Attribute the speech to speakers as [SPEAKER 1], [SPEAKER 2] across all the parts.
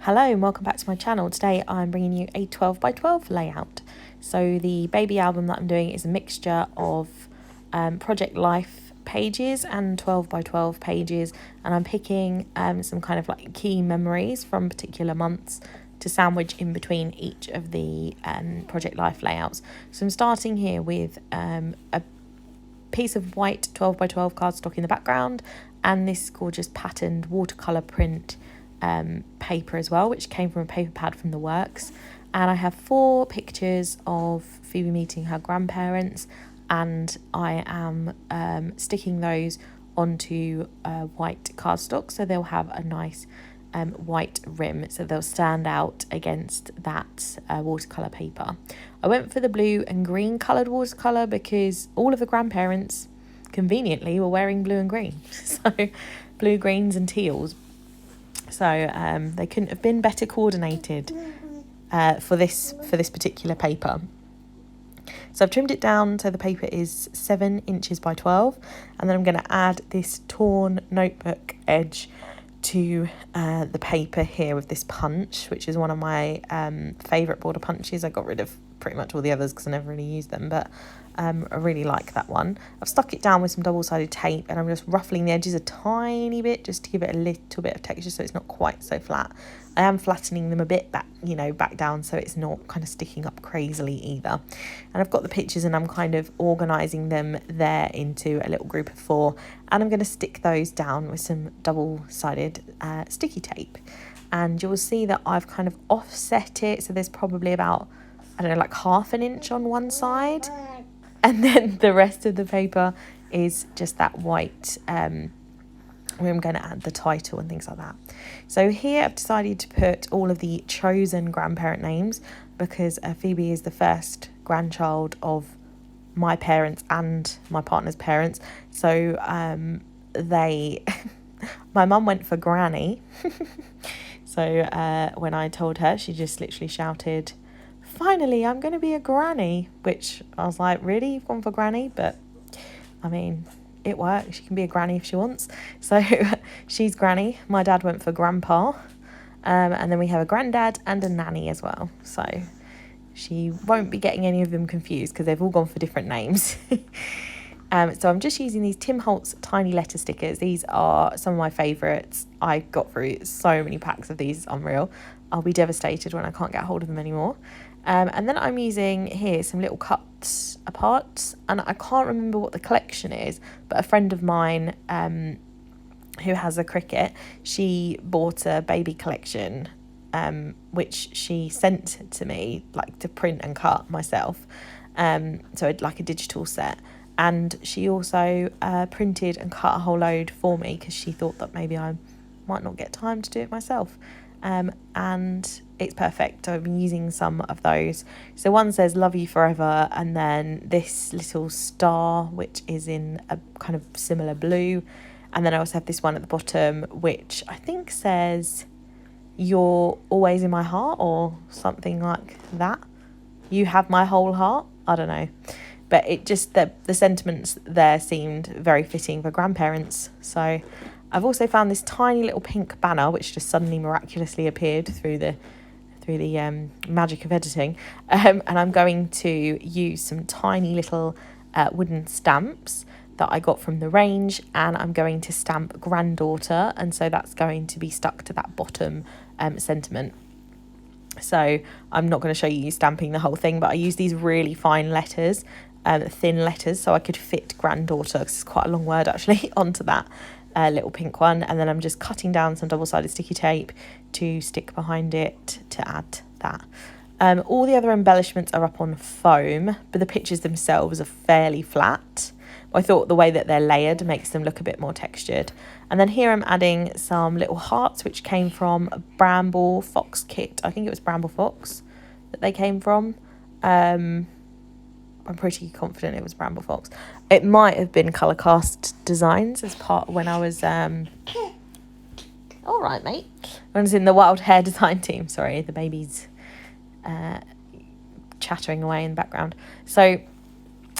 [SPEAKER 1] Hello and welcome back to my channel. Today I'm bringing you a 12 by 12 layout. So the baby album that I'm doing is a mixture of Project Life pages and 12 by 12 pages, and I'm picking some kind of like key memories from particular months to sandwich in between each of the Project Life layouts. So I'm starting here with a piece of white 12 by 12 cardstock in the background and this gorgeous patterned watercolour print paper as well, which came from a paper pad from the works. And I have 4 pictures of Phoebe meeting her grandparents, and I am sticking those onto white cardstock, so they'll have a nice white rim, so they'll stand out against that watercolour paper. I went for the blue and green coloured watercolour because all of the grandparents conveniently were wearing blue and green, so blue, greens and teals. So they couldn't have been better coordinated for this particular paper. So I've trimmed it down so the paper is 7 inches by 12, and then I'm going to add this torn notebook edge to the paper here with this punch, which is one of my favourite border punches. I got rid of pretty much all the others because I never really used them, but I really like that one. I've stuck it down with some double-sided tape, and I'm just ruffling the edges a tiny bit just to give it a little bit of texture so it's not quite so flat. I am flattening them a bit back, back down, so it's not kind of sticking up crazily either. And I've got the pictures and I'm kind of organising them there into a little group of 4, and I'm going to stick those down with some double-sided sticky tape. And you'll see that I've kind of offset it, so there's probably about, I don't know, like ½ an inch on one side, and then the rest of the paper is just that white where I'm going to add the title and things like that. So here I've decided to put all of the chosen grandparent names because Phoebe is the first grandchild of my parents and my partner's parents. So my mum went for Granny. So when I told her, she just literally shouted, "Finally, I'm going to be a granny," which I was like, really? You've gone for Granny? But I mean, it works. She can be a granny if she wants. So she's Granny. My dad went for Grandpa. And then we have a granddad and a nanny as well. So she won't be getting any of them confused because they've all gone for different names. So I'm just using these Tim Holtz tiny letter stickers. These are some of my favourites. I got through so many packs of these, it's unreal. I'll be devastated when I can't get hold of them anymore. And then I'm using here some little cuts apart, and I can't remember what the collection is, but a friend of mine who has a cricket, she bought a baby collection which she sent to me like to print and cut myself, so I'd like a digital set. And she also printed and cut a whole load for me because she thought that maybe I might not get time to do it myself. And it's perfect. I've been using some of those. So one says "Love you forever," and then this little star which is in a kind of similar blue, and then I also have this one at the bottom which I think says "You're always in my heart," or something like that. "You have my whole heart." I don't know, but it just the sentiments there seemed very fitting for grandparents. So I've also found this tiny little pink banner which just suddenly miraculously appeared through the magic of editing, and I'm going to use some tiny little wooden stamps that I got from the range, and I'm going to stamp granddaughter, and so that's going to be stuck to that bottom sentiment. So I'm not going to show you stamping the whole thing, but I use these really fine letters, thin letters, so I could fit granddaughter, because it's quite a long word actually, onto that little pink one. And then I'm just cutting down some double-sided sticky tape to stick behind it to add that. All the other embellishments are up on foam, but the pictures themselves are fairly flat. I thought the way that they're layered makes them look a bit more textured. And then here I'm adding some little hearts which came from a Bramble Fox kit. I think it was Bramble Fox that they came from. I'm pretty confident it was Bramble Fox. It might have been Colour Cast Designs as part when I was all right, mate. When I was in the Wild Hair design team. Sorry, the baby's chattering away in the background. So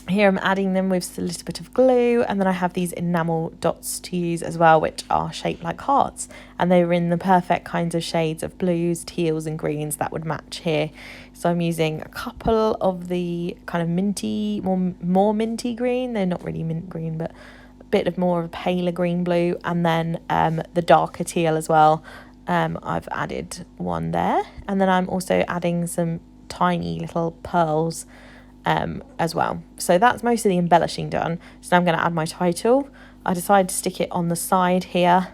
[SPEAKER 1] Here I'm adding them with a little bit of glue, and then I have these enamel dots to use as well, which are shaped like hearts, and they were in the perfect kinds of shades of blues, teals and greens that would match here. So I'm using a couple of the kind of minty, more minty green. They're not really mint green, but a bit of more of a paler green blue, and then the darker teal as well. I've added one there, and then I'm also adding some tiny little pearls as well. So that's most of the embellishing done. So now I'm going to add my title. I decided to stick it on the side here.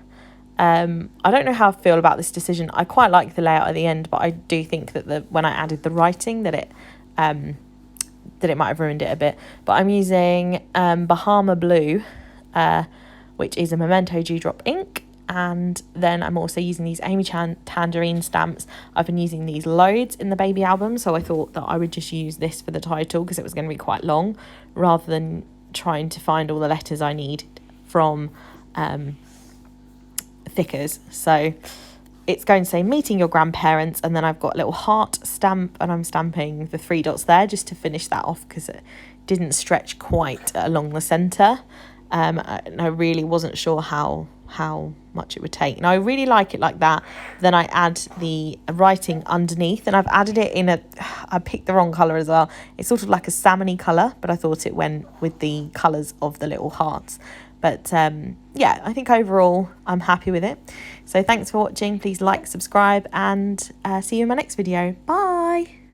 [SPEAKER 1] I don't know how I feel about this decision. I quite like the layout at the end, but I do think that when I added the writing that it might have ruined it a bit. But I'm using Bahama Blue, which is a Memento Dewdrop ink. And then I'm also using these Amy Tangerine stamps. I've been using these loads in the baby album, so I thought that I would just use this for the title because it was going to be quite long, rather than trying to find all the letters I need from thickers. So it's going to say meeting your grandparents, and then I've got a little heart stamp, and I'm stamping the 3 dots there just to finish that off because it didn't stretch quite along the centre. And I really wasn't sure how much it would take, and I really like it like that. Then I add the writing underneath, and I've added it in I picked the wrong colour as well. It's sort of like a salmony colour, but I thought it went with the colours of the little hearts. But yeah, I think overall I'm happy with it. So thanks for watching. Please like, subscribe, and see you in my next video. Bye.